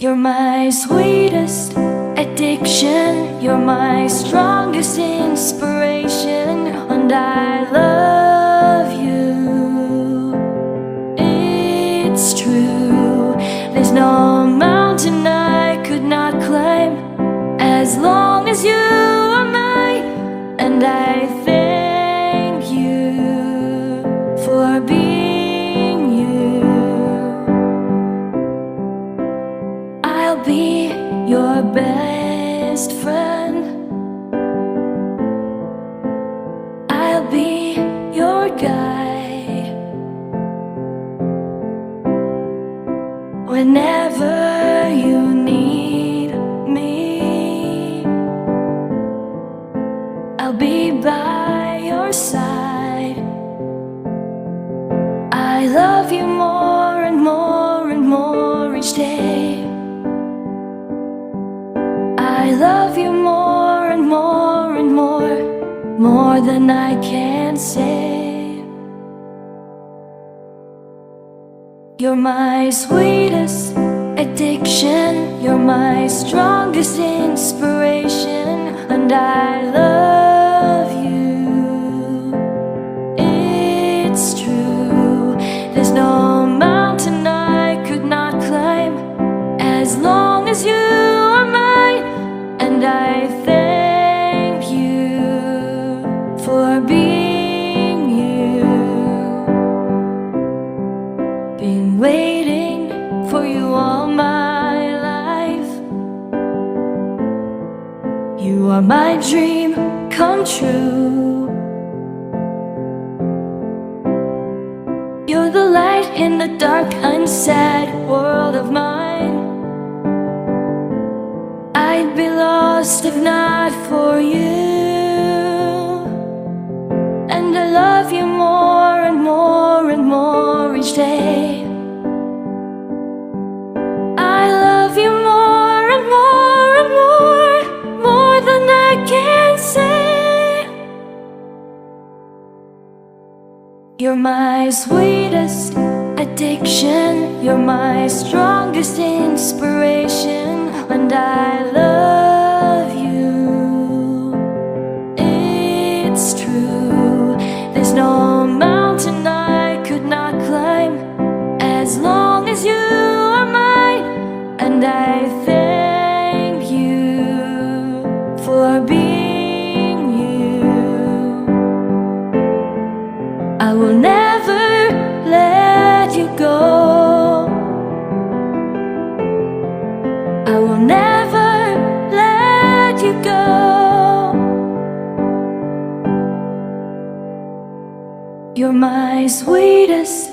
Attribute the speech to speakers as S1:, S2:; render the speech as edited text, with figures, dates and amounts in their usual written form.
S1: You're my sweetest addiction, you're my strongest inspiration, and I love you. It's true, there's no mountain I could not climb as long as you are mine, and I thank you for being you. I'll be your best friend, I'll be your guide whenever you need me. I'll be by your side. I love you more and more and more each day. I love you more and more and more than I can say. You're my sweetest addiction, you're my strongest inspiration, and I love you. It's true, there's no mountain I could not climb as long as you are mine, and I thank you for being you. Been waiting for you all my life. You are my dream come true. You're the light in the dark, unsad world of mine. I'd be lost if not for you, and I love you more and more and more each day. I love you more and more and more than I can say. You're my sweetest addiction, you're my strongest inspiration, and I love you. It's true, there's no mountain I could not climb as long as you are mine, and I thank you for being you. I will never let you go, I will never let you go. You're my sweetest